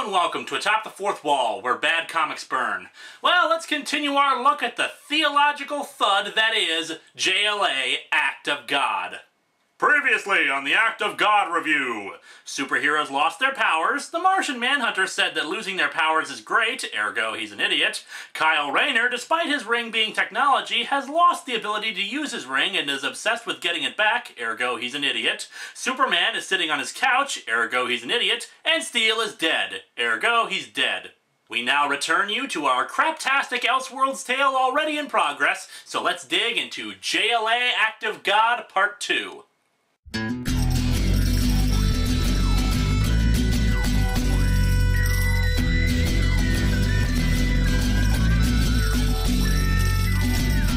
and welcome to Atop the Fourth Wall, where bad comics burn. Well, let's continue our look at the theological thud that is JLA, Act of God. Previously on the Act of God review, superheroes lost their powers, the Martian Manhunter said that losing their powers is great, ergo he's an idiot. Kyle Rayner, despite his ring being technology, has lost the ability to use his ring and is obsessed with getting it back, ergo he's an idiot. Superman is sitting on his couch, ergo he's an idiot. And Steel is dead, ergo he's dead. We now return you to our craptastic Elseworlds tale already in progress, so let's dig into JLA Act of God Part 2.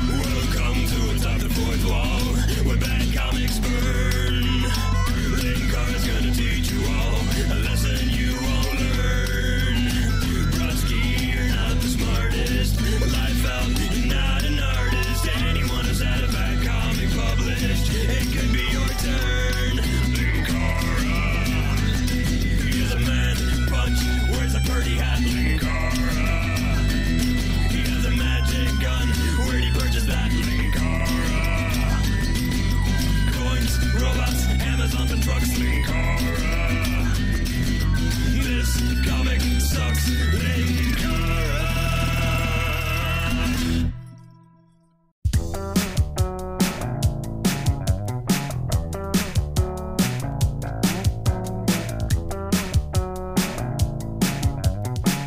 Welcome to Atop the Fourth Wall, where bad comics burn. Linkara's gonna teach you all a lesson you won't learn. Brodsky, you're not the smartest. Life out, you're not an artist. Anyone who's had a bad comic published, it could be your turn. Linkara, he's a man punch, wears a birdie hat. Linkara, he has a magic gun. Where'd he purchase that? Linkara, coins, robots, Amazon and trucks. Linkara, this comic sucks. Linkara.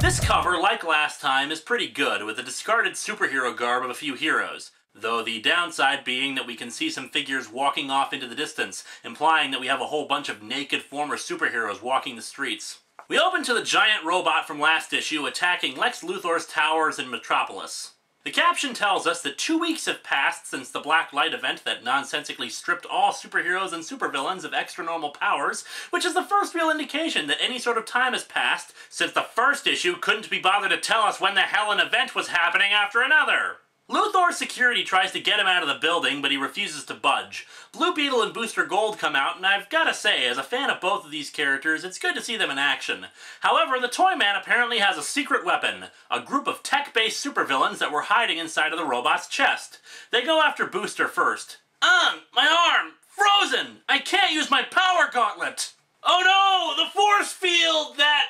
This cover, like last time, is pretty good, with a discarded superhero garb of a few heroes, though the downside being that we can see some figures walking off into the distance, implying that we have a whole bunch of naked former superheroes walking the streets. We open to the giant robot from last issue attacking Lex Luthor's towers in Metropolis. The caption tells us that 2 weeks have passed since the Black Light event that nonsensically stripped all superheroes and supervillains of extra-normal powers, which is the first real indication that any sort of time has passed, since the first issue couldn't be bothered to tell us when the hell an event was happening after another. Luthor's security tries to get him out of the building, but he refuses to budge. Blue Beetle and Booster Gold come out, and I've gotta say, as a fan of both of these characters, it's good to see them in action. However, the Toyman apparently has a secret weapon, a group of tech-based supervillains that were hiding inside of the robot's chest. They go after Booster first. My arm! Frozen! I can't use my power gauntlet! Oh no! The force field that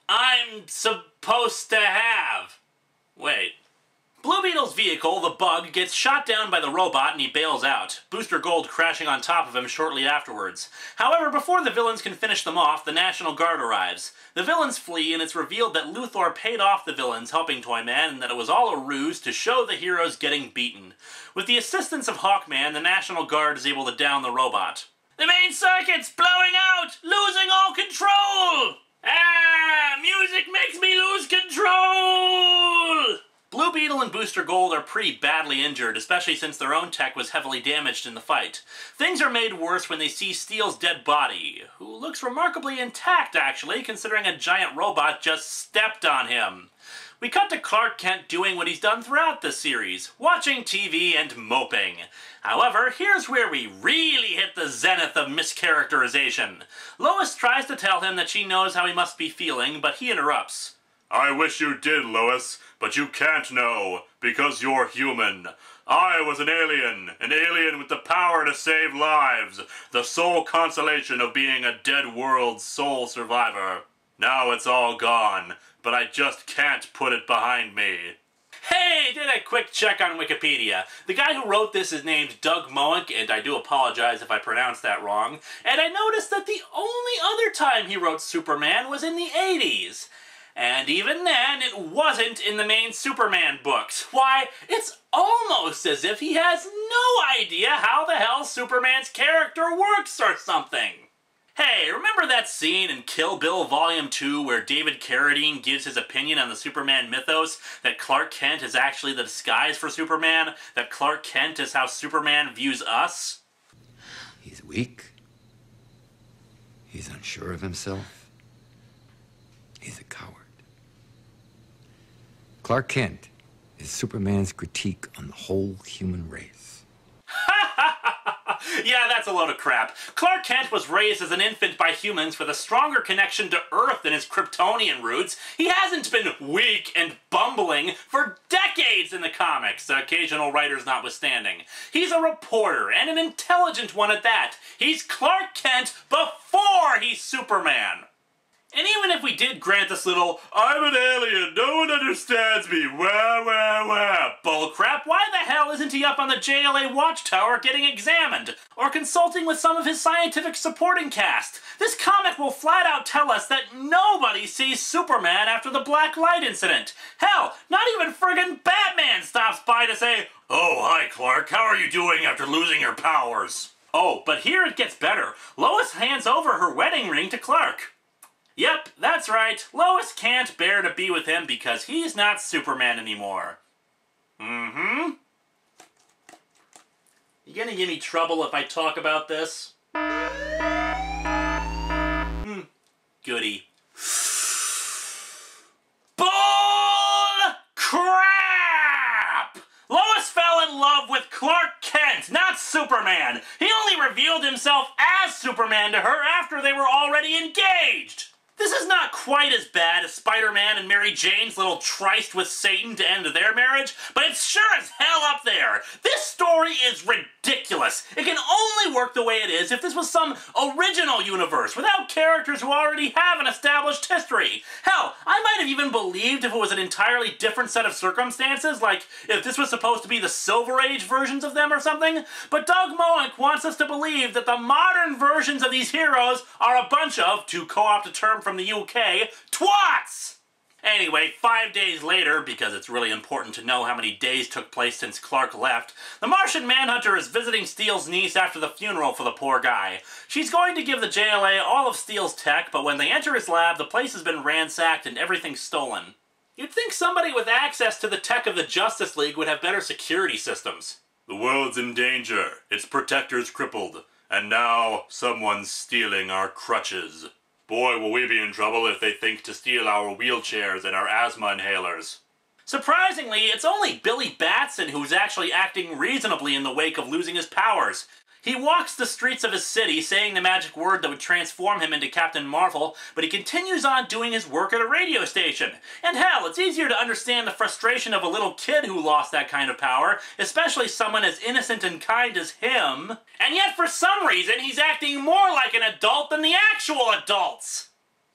I'm supposed to have! Wait. Blue Beetle's vehicle, the Bug, gets shot down by the robot and he bails out, Booster Gold crashing on top of him shortly afterwards. However, before the villains can finish them off, the National Guard arrives. The villains flee, and it's revealed that Luthor paid off the villains helping Toyman and that it was all a ruse to show the heroes getting beaten. With the assistance of Hawkman, the National Guard is able to down the robot. The main circuit's blowing out! Losing all control! Music makes me lose control! Blue Beetle and Booster Gold are pretty badly injured, especially since their own tech was heavily damaged in the fight. Things are made worse when they see Steel's dead body, who looks remarkably intact actually, considering a giant robot just stepped on him. We cut to Clark Kent doing what he's done throughout this series, watching TV and moping. However, here's where we really hit the zenith of mischaracterization. Lois tries to tell him that she knows how he must be feeling, but he interrupts. I wish you did, Lois, but you can't know, because you're human. I was an alien with the power to save lives, the sole consolation of being a dead world's sole survivor. Now it's all gone, but I just can't put it behind me. Hey, did a quick check on Wikipedia. The guy who wrote this is named Doug Moench, and I do apologize if I pronounced that wrong. And I noticed that the only other time he wrote Superman was in the 80s. And even then, it wasn't in the main Superman books. Why, it's almost as if he has no idea how the hell Superman's character works or something. Hey, remember that scene in Kill Bill Volume 2 where David Carradine gives his opinion on the Superman mythos, that Clark Kent is actually the disguise for Superman, that Clark Kent is how Superman views us? He's weak. He's unsure of himself. He's a coward. Clark Kent is Superman's critique on the whole human race. Yeah, that's a load of crap. Clark Kent was raised as an infant by humans with a stronger connection to Earth than his Kryptonian roots. He hasn't been weak and bumbling for decades in the comics, occasional writers notwithstanding. He's a reporter, and an intelligent one at that. He's Clark Kent before he's Superman. And even if we did grant this little, I'm an alien, no one understands me, wah, bullcrap, why the hell isn't he up on the JLA watchtower getting examined? Or consulting with some of his scientific supporting cast? This comic will flat out tell us that nobody sees Superman after the black light incident. Hell, not even friggin' Batman stops by to say, oh, hi Clark, how are you doing after losing your powers? Oh, but here it gets better. Lois hands over her wedding ring to Clark. Yep, that's right. Lois can't bear to be with him because he's not Superman anymore. You gonna give me trouble if I talk about this? Goody. Bull crap! Lois fell in love with Clark Kent, not Superman. He only revealed himself as Superman to her after they were already engaged. This is not quite as bad as Spider-Man and Mary Jane's little tryst with Satan to end their marriage, but it's sure as hell up there. This story is ridiculous. It can only work the way it is if this was some original universe without characters who already have an established history. Hell, I might have even believed if it was an entirely different set of circumstances, like if this was supposed to be the Silver Age versions of them or something, but Doug Moench wants us to believe that the modern versions of these heroes are a bunch of, to co-opt a term from the UK, twats! Anyway, 5 days later, because it's really important to know how many days took place since Clark left, the Martian Manhunter is visiting Steele's niece after the funeral for the poor guy. She's going to give the JLA all of Steele's tech, but when they enter his lab, the place has been ransacked and everything's stolen. You'd think somebody with access to the tech of the Justice League would have better security systems. The world's in danger, its protectors crippled, and now someone's stealing our crutches. Boy, will we be in trouble if they think to steal our wheelchairs and our asthma inhalers. Surprisingly, it's only Billy Batson who's actually acting reasonably in the wake of losing his powers. He walks the streets of his city saying the magic word that would transform him into Captain Marvel, but he continues on doing his work at a radio station. And hell, it's easier to understand the frustration of a little kid who lost that kind of power, especially someone as innocent and kind as him. And yet for some reason, he's acting more like an adult than the actual adults.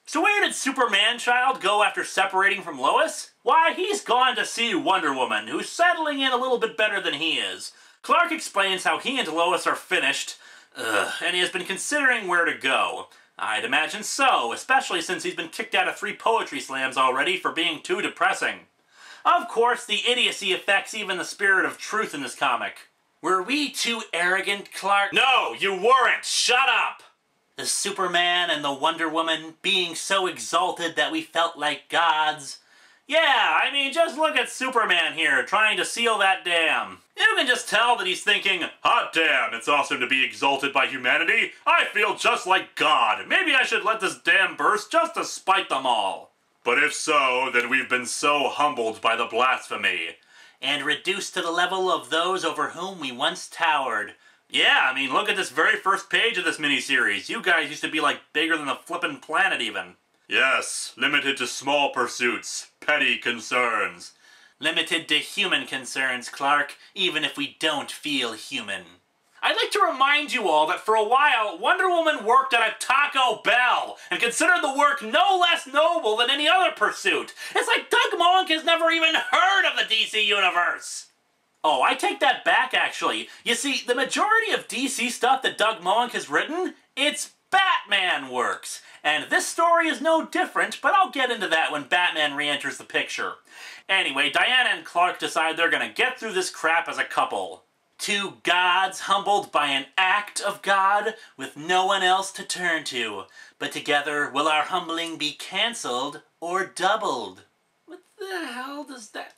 So where did Superman Child go after separating from Lois? Why, he's gone to see Wonder Woman, who's settling in a little bit better than he is. Clark explains how he and Lois are finished, and he has been considering where to go. I'd imagine so, especially since he's been kicked out of 3 poetry slams already for being too depressing. Of course, the idiocy affects even the spirit of truth in this comic. Were we too arrogant, Clark? No, you weren't! Shut up! The Superman and the Wonder Woman being so exalted that we felt like gods. Yeah, I mean, just look at Superman here, trying to seal that dam. You can just tell that he's thinking, hot damn, it's awesome to be exalted by humanity. I feel just like God. Maybe I should let this dam burst just to spite them all. But if so, then we've been so humbled by the blasphemy. And reduced to the level of those over whom we once towered. Yeah, I mean, look at this very first page of this miniseries. You guys used to be like bigger than the flippin' planet even. Yes, limited to small pursuits, petty concerns. Limited to human concerns, Clark, even if we don't feel human. I'd like to remind you all that for a while, Wonder Woman worked at a Taco Bell and considered the work no less noble than any other pursuit. It's like Doug Moench has never even heard of the DC Universe. Oh, I take that back, actually. You see, the majority of DC stuff that Doug Moench has written, it's Batman works. And this story is no different, but I'll get into that when Batman re-enters the picture. Anyway, Diana and Clark decide they're gonna get through this crap as a couple. 2 gods humbled by an act of God with no one else to turn to. But together, will our humbling be cancelled or doubled? What the hell does that...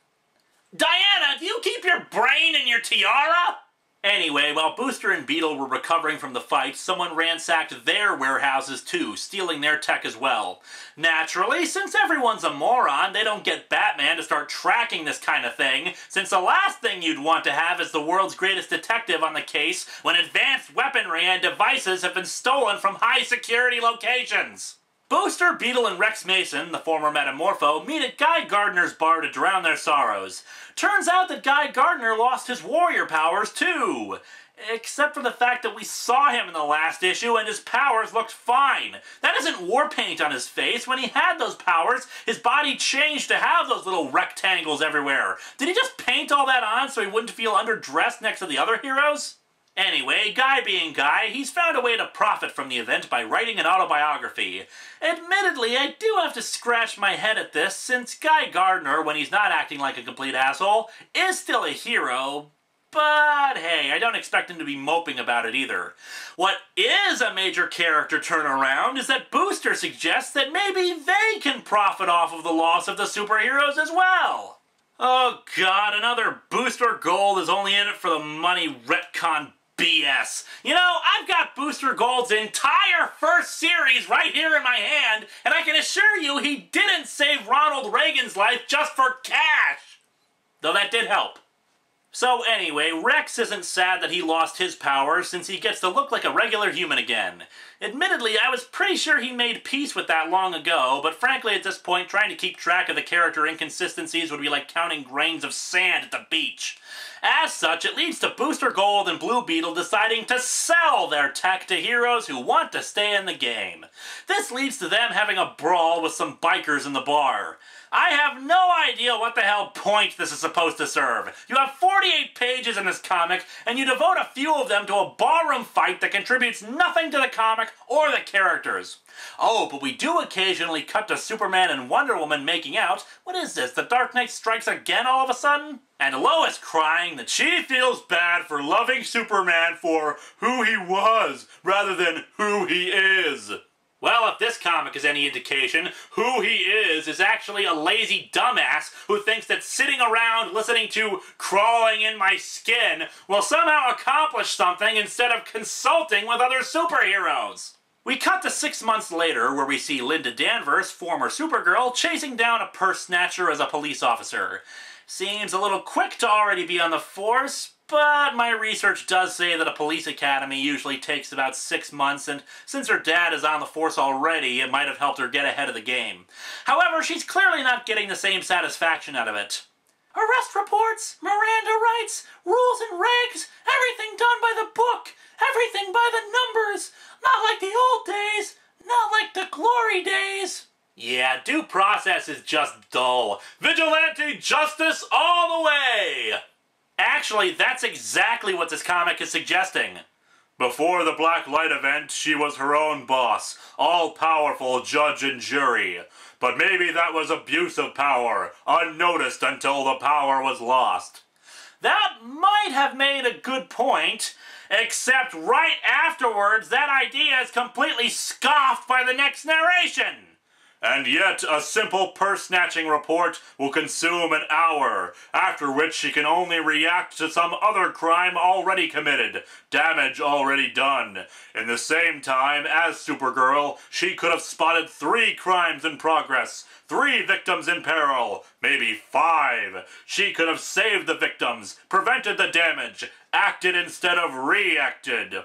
Diana, do you keep your brain in your tiara? Anyway, while Booster and Beetle were recovering from the fight, someone ransacked their warehouses too, stealing their tech as well. Naturally, since everyone's a moron, they don't get Batman to start tracking this kind of thing, since the last thing you'd want to have is the world's greatest detective on the case when advanced weaponry and devices have been stolen from high-security locations. Booster, Beetle, and Rex Mason, the former Metamorpho, meet at Guy Gardner's bar to drown their sorrows. Turns out that Guy Gardner lost his warrior powers too. Except for the fact that we saw him in the last issue and his powers looked fine. That isn't war paint on his face. When he had those powers, his body changed to have those little rectangles everywhere. Did he just paint all that on so he wouldn't feel underdressed next to the other heroes? Anyway, Guy being Guy, he's found a way to profit from the event by writing an autobiography. Admittedly, I do have to scratch my head at this, since Guy Gardner, when he's not acting like a complete asshole, is still a hero, but hey, I don't expect him to be moping about it either. What is a major character turnaround is that Booster suggests that maybe they can profit off of the loss of the superheroes as well. Oh god, another Booster Gold is only in it for the money retcon BS. You know, I've got Booster Gold's entire first series right here in my hand, and I can assure you he didn't save Ronald Reagan's life just for cash. Though that did help. So anyway, Rex isn't sad that he lost his powers since he gets to look like a regular human again. Admittedly, I was pretty sure he made peace with that long ago, but frankly at this point trying to keep track of the character inconsistencies would be like counting grains of sand at the beach. As such, it leads to Booster Gold and Blue Beetle deciding to sell their tech to heroes who want to stay in the game. This leads to them having a brawl with some bikers in the bar. I have no idea what the hell point this is supposed to serve. You have 48 pages in this comic, and you devote a few of them to a barroom fight that contributes nothing to the comic or the characters. Oh, but we do occasionally cut to Superman and Wonder Woman making out. What is this, the Dark Knight strikes again all of a sudden? And Lois crying that she feels bad for loving Superman for who he was, rather than who he is. Well, if this comic is any indication, who he is actually a lazy dumbass who thinks that sitting around listening to Crawling in My Skin will somehow accomplish something instead of consulting with other superheroes. We cut to 6 months later where we see Linda Danvers, former Supergirl, chasing down a purse snatcher as a police officer. Seems a little quick to already be on the force, but my research does say that a police academy usually takes about 6 months, and since her dad is on the force already, it might have helped her get ahead of the game. However, she's clearly not getting the same satisfaction out of it. Arrest reports, Miranda rights, rules and regs, everything done by the book, everything by the numbers, not like the old days, not like the glory days. Yeah, due process is just dull. Vigilante justice all the way! Actually, that's exactly what this comic is suggesting. Before the Black Light event, she was her own boss, all-powerful judge and jury. But maybe that was abuse of power, unnoticed until the power was lost. That might have made a good point, except right afterwards that idea is completely scoffed by the next narration. And yet a simple purse-snatching report will consume an hour, after which she can only react to some other crime already committed, damage already done. In the same time as Supergirl, she could have spotted 3 crimes in progress, 3 victims in peril, maybe 5. She could have saved the victims, prevented the damage, acted instead of reacted.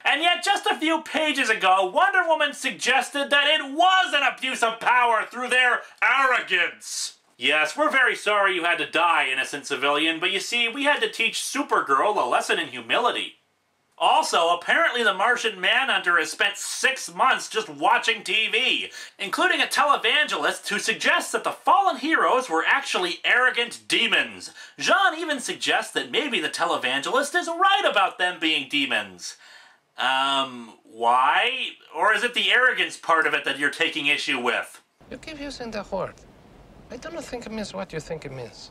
And yet, just a few pages ago, Wonder Woman suggested that it was an abuse of power through their arrogance. Yes, we're very sorry you had to die, innocent civilian, but you see, we had to teach Supergirl a lesson in humility. Also, apparently the Martian Manhunter has spent 6 months just watching TV, including a televangelist who suggests that the fallen heroes were actually arrogant demons. Jean even suggests that maybe the televangelist is right about them being demons. Why? Or is it the arrogance part of it that you're taking issue with? You keep using the word. I don't think it means what you think it means.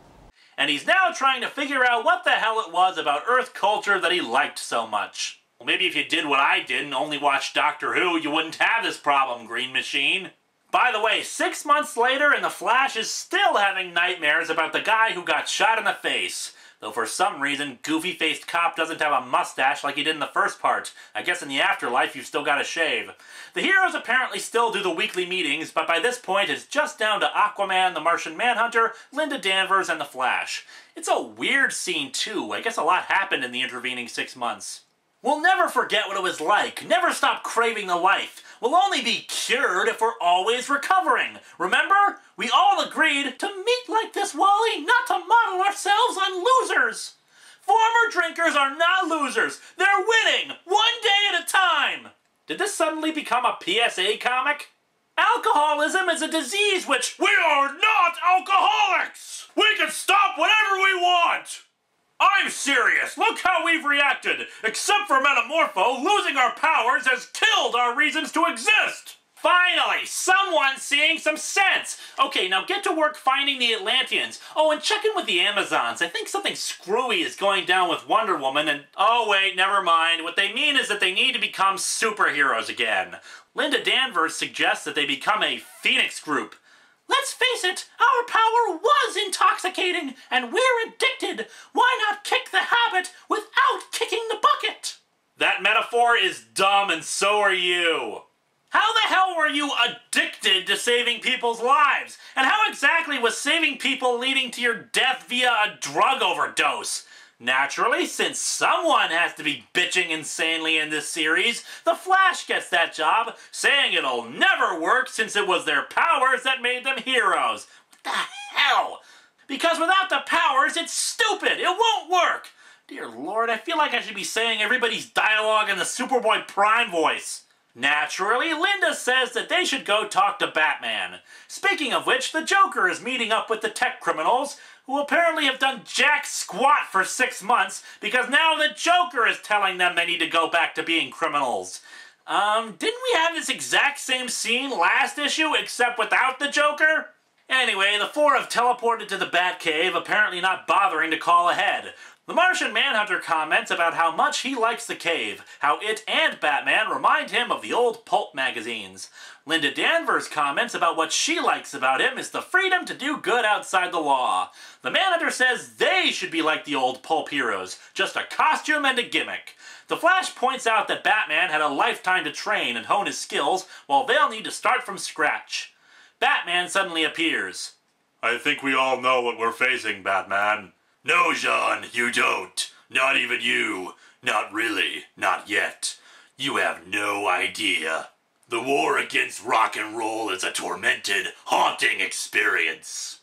And he's now trying to figure out what the hell it was about Earth culture that he liked so much. Well, maybe if you did what I did and only watched Doctor Who, you wouldn't have this problem, Green Machine. By the way, 6 months later, and the Flash is still having nightmares about the guy who got shot in the face. though for some reason, goofy-faced cop doesn't have a mustache like he did in the first part. I guess in the afterlife you've still got to shave. The heroes apparently still do the weekly meetings, but by this point it's just down to Aquaman, the Martian Manhunter, Linda Danvers, and the Flash. It's a weird scene too. I guess a lot happened in the intervening 6 months. We'll never forget what it was like, never stop craving the life. We'll only be cured if we're always recovering. Remember? We all agreed to meet like this, Wally, not to model ourselves on losers. Former drinkers are not losers. They're winning, one day at a time. Did this suddenly become a PSA comic? Alcoholism is a disease which... We are not alcoholics! We can stop whenever we want! I'm serious! Look how we've reacted! Except for Metamorpho, losing our powers has killed our reasons to exist! Finally! Someone seeing some sense! Okay, now get to work finding the Atlanteans. Oh, and check in with the Amazons. I think something screwy is going down with Wonder Woman and... Oh wait, never mind. What they mean is that they need to become superheroes again. Linda Danvers suggests that they become a Phoenix group. Let's face it, our power was intoxicating, and we're addicted. Why not kick the habit without kicking the bucket? That metaphor is dumb, and so are you. How the hell were you addicted to saving people's lives? And how exactly was saving people leading to your death via a drug overdose? Naturally, since someone has to be bitching insanely in this series, the Flash gets that job, saying it'll never work since it was their powers that made them heroes. What the hell? Because without the powers, it's stupid! It won't work! Dear Lord, I feel like I should be saying everybody's dialogue in the Superboy Prime voice. Naturally, Linda says that they should go talk to Batman. Speaking of which, the Joker is meeting up with the tech criminals, who apparently have done jack squat for 6 months, because now the Joker is telling them they need to go back to being criminals. Didn't we have this exact same scene last issue, except without the Joker? Anyway, the four have teleported to the Batcave, apparently not bothering to call ahead. The Martian Manhunter comments about how much he likes the cave, how it and Batman remind him of the old pulp magazines. Linda Danvers comments about what she likes about him is the freedom to do good outside the law. The Manhunter says they should be like the old pulp heroes, just a costume and a gimmick. The Flash points out that Batman had a lifetime to train and hone his skills, while they'll need to start from scratch. Batman suddenly appears. I think we all know what we're facing, Batman. No, Jean, you don't. Not even you. Not really. Not yet. You have no idea. The war against rock and roll is a tormented, haunting experience.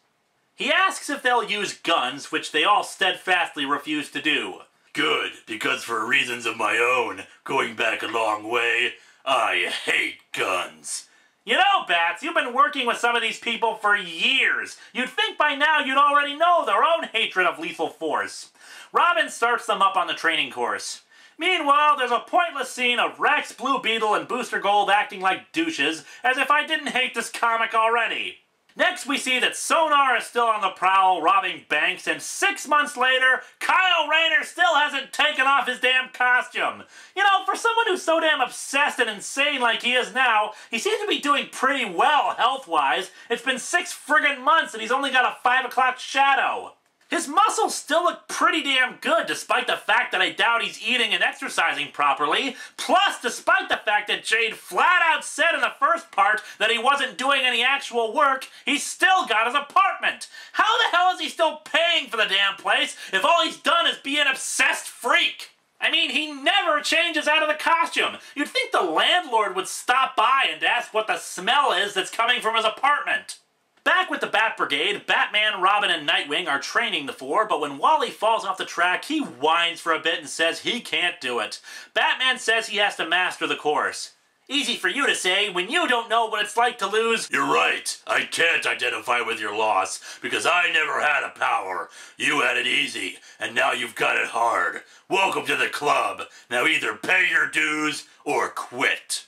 He asks if they'll use guns, which they all steadfastly refuse to do. Good, because for reasons of my own, going back a long way, I hate guns. You know, Bats, you've been working with some of these people for years. You'd think by now you'd already know their own hatred of lethal force. Robin starts them up on the training course. Meanwhile, there's a pointless scene of Rex, Blue Beetle, and Booster Gold acting like douches, as if I didn't hate this comic already. Next, we see that Sonar is still on the prowl, robbing banks, and 6 months later, Kyle Rayner still hasn't taken off his damn costume. You know, for someone who's so damn obsessed and insane like he is now, he seems to be doing pretty well health-wise. It's been 6 friggin' months and he's only got a 5 o'clock shadow. His muscles still look pretty damn good, despite the fact that I doubt he's eating and exercising properly. Plus, despite the fact that Jade flat out said in the first part that he wasn't doing any actual work, he's still got his apartment. How the hell is he still paying for the damn place if all he's done is be an obsessed freak? I mean, he never changes out of the costume. You'd think the landlord would stop by and ask what the smell is that's coming from his apartment. Back with the Bat Brigade, Batman, Robin, and Nightwing are training the four, but when Wally falls off the track, he whines for a bit and says he can't do it. Batman says he has to master the course. Easy for you to say when you don't know what it's like to lose. You're right. I can't identify with your loss, because I never had a power. You had it easy, and now you've got it hard. Welcome to the club. Now either pay your dues or quit.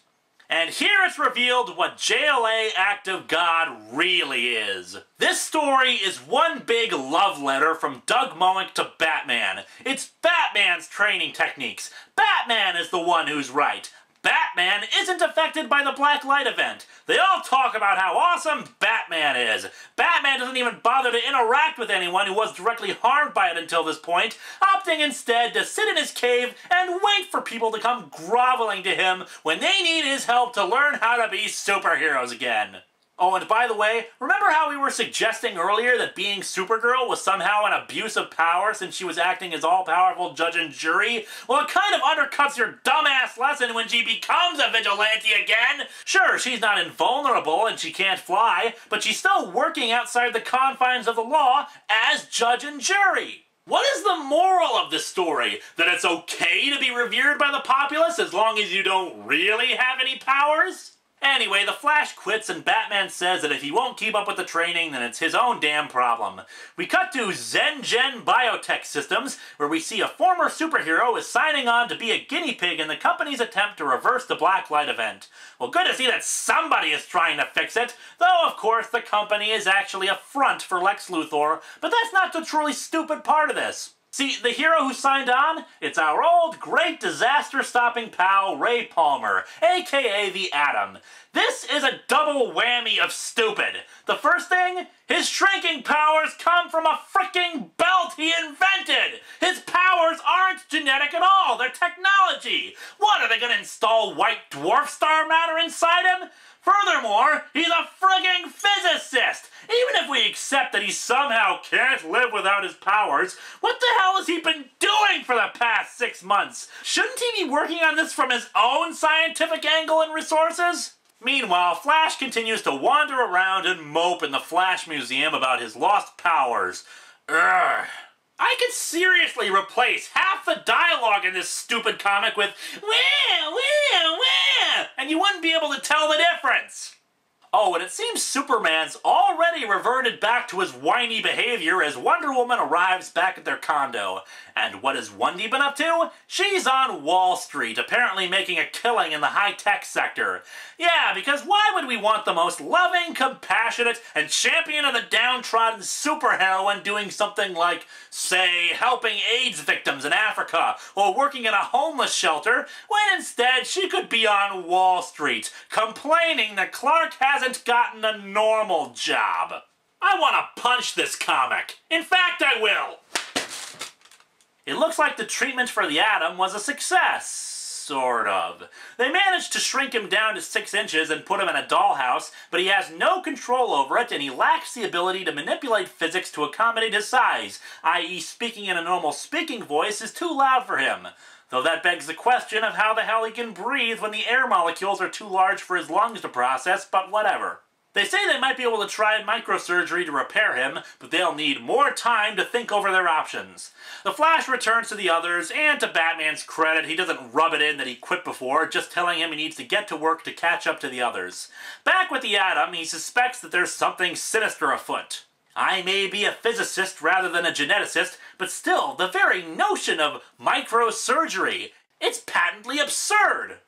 And here it's revealed what JLA Act of God really is. This story is one big love letter from Doug Moench to Batman. It's Batman's training techniques. Batman is the one who's right. Batman isn't affected by the black light event. They all talk about how awesome Batman is. Batman doesn't even bother to interact with anyone who was directly harmed by it until this point, opting instead to sit in his cave and wait for people to come groveling to him when they need his help to learn how to be superheroes again. Oh, and by the way, remember how we were suggesting earlier that being Supergirl was somehow an abuse of power since she was acting as all-powerful judge and jury? Well, it kind of undercuts your dumbass lesson when she becomes a vigilante again! Sure, she's not invulnerable and she can't fly, but she's still working outside the confines of the law as judge and jury. What is the moral of this story? That it's okay to be revered by the populace as long as you don't really have any powers? Anyway, the Flash quits and Batman says that if he won't keep up with the training, then it's his own damn problem. We cut to ZenGen Biotech Systems, where we see a former superhero is signing on to be a guinea pig in the company's attempt to reverse the black light event. Well, good to see that somebody is trying to fix it, though of course the company is actually a front for Lex Luthor, but that's not the truly stupid part of this. See, the hero who signed on? It's our old, great, disaster-stopping pal, Ray Palmer, aka the Atom. This is a double whammy of stupid. The first thing? His shrinking powers come from a freaking belt he invented! His powers aren't genetic at all, they're technology! What, are they gonna install white dwarf star matter inside him? Furthermore, he's a frigging physicist! Even if we accept that he somehow can't live without his powers, what the hell has he been doing for the past 6 months? Shouldn't he be working on this from his own scientific angle and resources? Meanwhile, Flash continues to wander around and mope in the Flash Museum about his lost powers. Urgh. I could seriously replace half the dialogue in this stupid comic with "wah, wah, wah," and you wouldn't be able to tell the difference. Oh, and it seems Superman's already reverted back to his whiny behavior as Wonder Woman arrives back at their condo. And what has Wendy been up to? She's on Wall Street, apparently making a killing in the high-tech sector. Yeah, because why would we want the most loving, compassionate, and champion of the downtrodden superheroine doing something like, say, helping AIDS victims in Africa, or working in a homeless shelter, when instead she could be on Wall Street, complaining that Clark hasn't gotten a normal job. I want to punch this comic. In fact, I will. It looks like the treatment for the Atom was a success. Sort of. They managed to shrink him down to 6 inches and put him in a dollhouse, but he has no control over it and he lacks the ability to manipulate physics to accommodate his size, i.e. speaking in a normal speaking voice is too loud for him. Though that begs the question of how the hell he can breathe when the air molecules are too large for his lungs to process, but whatever. They say they might be able to try microsurgery to repair him, but they'll need more time to think over their options. The Flash returns to the others, and to Batman's credit, he doesn't rub it in that he quit before, just telling him he needs to get to work to catch up to the others. Back with the Atom, he suspects that there's something sinister afoot. I may be a physicist rather than a geneticist, but still, the very notion of microsurgery, it's patently absurd.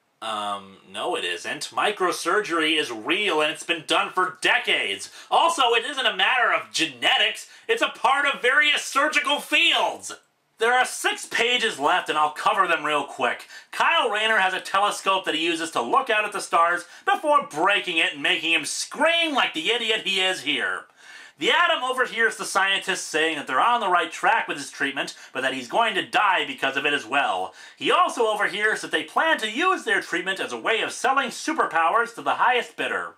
No it isn't. Microsurgery is real and it's been done for decades. Also, it isn't a matter of genetics, it's a part of various surgical fields. There are 6 pages left and I'll cover them real quick. Kyle Rayner has a telescope that he uses to look out at the stars before breaking it and making him scream like the idiot he is here. The Atom overhears the scientists saying that they're on the right track with his treatment, but that he's going to die because of it as well. He also overhears that they plan to use their treatment as a way of selling superpowers to the highest bidder.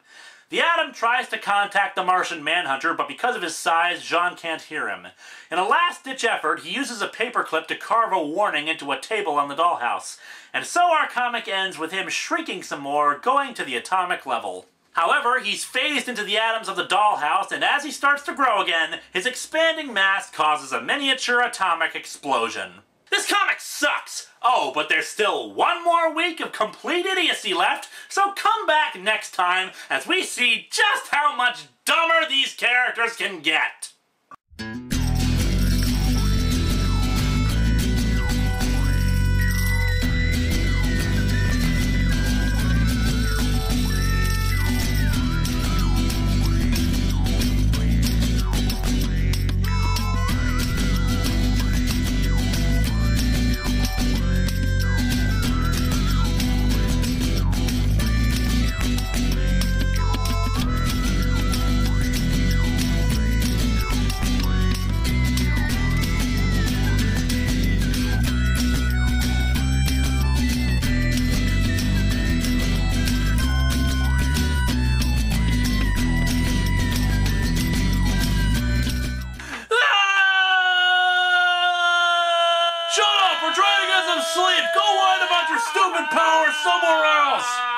The Atom tries to contact the Martian Manhunter, but because of his size, Jean can't hear him. In a last-ditch effort, he uses a paperclip to carve a warning into a table on the dollhouse. And so our comic ends with him shrinking some more, going to the atomic level. However, he's phased into the atoms of the dollhouse, and as he starts to grow again, his expanding mass causes a miniature atomic explosion. This comic sucks! Oh, but there's still 1 more week of complete idiocy left, so come back next time as we see just how much dumber these characters can get! asleep. Go whine about your stupid power somewhere else.